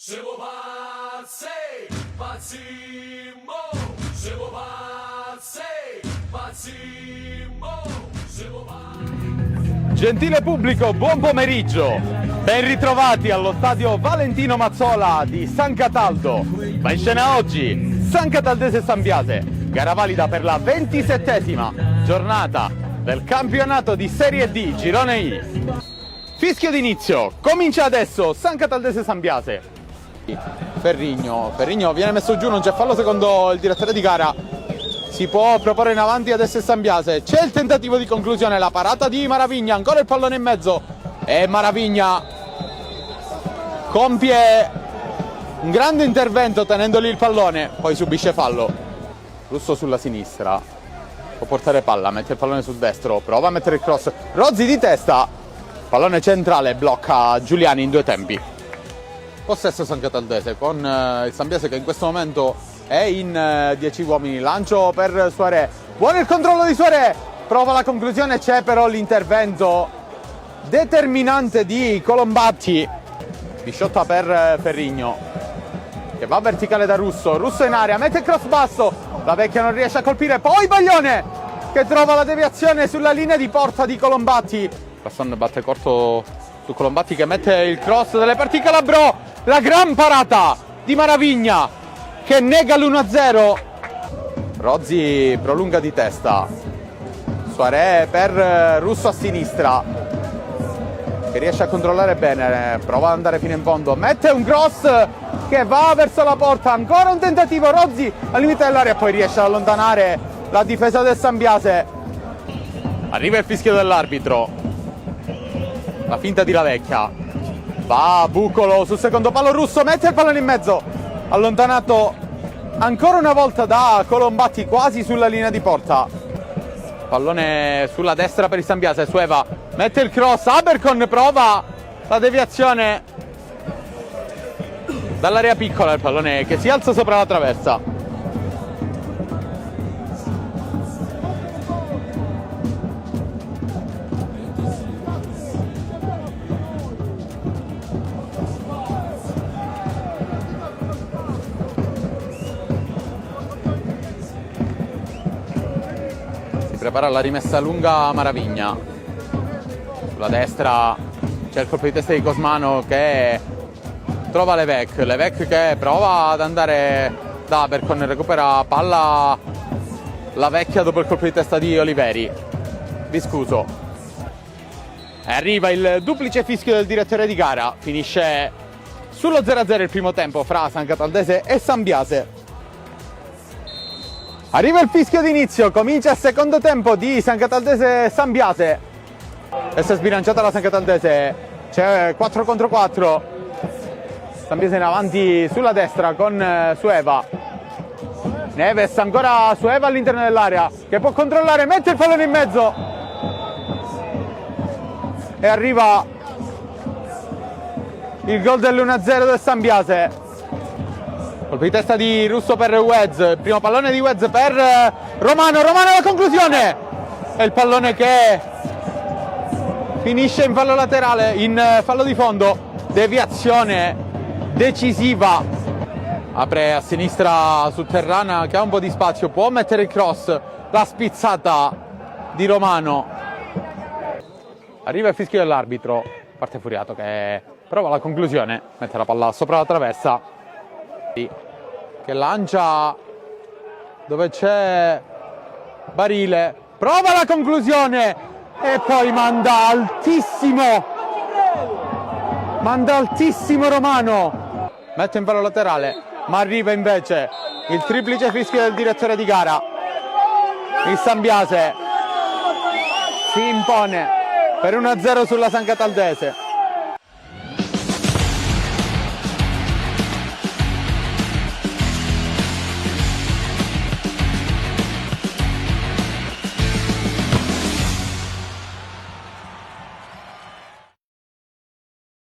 Siamo pazzi, pazzimmo, siamo pazzi, pazzimmo, siamo pazzi. Gentile pubblico, buon pomeriggio! Ben ritrovati allo stadio Valentino Mazzola di San Cataldo. Va in scena oggi San Cataldese San Biase, gara valida per la 27esima giornata del campionato di Serie D Girone I. Fischio d'inizio, comincia adesso San Cataldese San Biase. Ferrigno viene messo giù, non c'è fallo secondo il direttore di gara. Si può proporre in avanti adesso San Biase. C'è il tentativo di conclusione, la parata di Maravigna, ancora il pallone in mezzo e Maravigna compie un grande intervento tenendo lì il pallone, poi subisce fallo. Russo sulla sinistra, può portare palla, mette il pallone sul destro, prova a mettere il cross, Rozzi di testa, pallone centrale, blocca Giuliani in due tempi. Possesso San Cataldese con il San Biase che in questo momento è in 10 uomini. Lancio per Suaré, buono il controllo di Suaré, prova la conclusione, c'è però l'intervento determinante di Colombatti. Bisciotta per Ferrigno che va verticale da Russo in area, mette il cross basso, la vecchia non riesce a colpire, poi Baglione che trova la deviazione sulla linea di porta di Colombatti. Basson batte corto su Colombatti che mette il cross delle partite Calabrò, la gran parata di Maravigna che nega l'1-0. Rozzi prolunga di testa, Suaré per Russo a sinistra che riesce a controllare bene, prova ad andare fino in fondo, mette un cross che va verso la porta, ancora un tentativo, Rozzi al limite dell'area, poi riesce ad allontanare la difesa del San Biase. Arriva il fischio dell'arbitro, la finta di La Vecchia, va Bucolo sul secondo palo, Russo mette il pallone in mezzo, allontanato ancora una volta da Colombatti quasi sulla linea di porta. Pallone sulla destra per il San Biase, Sueva mette il cross, Abercon prova la deviazione dall'area piccola, il pallone che si alza sopra la traversa. Prepara la rimessa lunga Maravigna, sulla destra c'è il colpo di testa di Cosmano che trova Levec che prova ad andare da Abercon, recupera palla La Vecchia dopo il colpo di testa di Oliveri. Viscuso, arriva il duplice fischio del direttore di gara, finisce sullo 0-0 il primo tempo fra San Cataldese e San Biase. Arriva il fischio d'inizio, comincia il secondo tempo di San Cataldese San Biase. Adesso è sbilanciata la San Cataldese, c'è 4 contro 4. San Biase in avanti sulla destra con Sueva. Neves, ancora Sueva all'interno dell'area, che può controllare, mette il pallone in mezzo. E arriva il gol dell'1-0 del San Biase. Colpo di testa di Russo per Wez, primo pallone di Wez per Romano alla conclusione, è il pallone che finisce in fallo laterale, in fallo di fondo, deviazione decisiva, apre a sinistra su Terrana che ha un po' di spazio, può mettere il cross, la spizzata di Romano, arriva il fischio dell'arbitro, parte Furiato che prova la conclusione, mette la palla sopra la traversa, che lancia dove c'è Barile, prova la conclusione e poi manda altissimo Romano, mette in palo laterale, ma arriva invece il triplice fischio del direttore di gara. Il San Biase si impone per 1-0 sulla San Cataldese.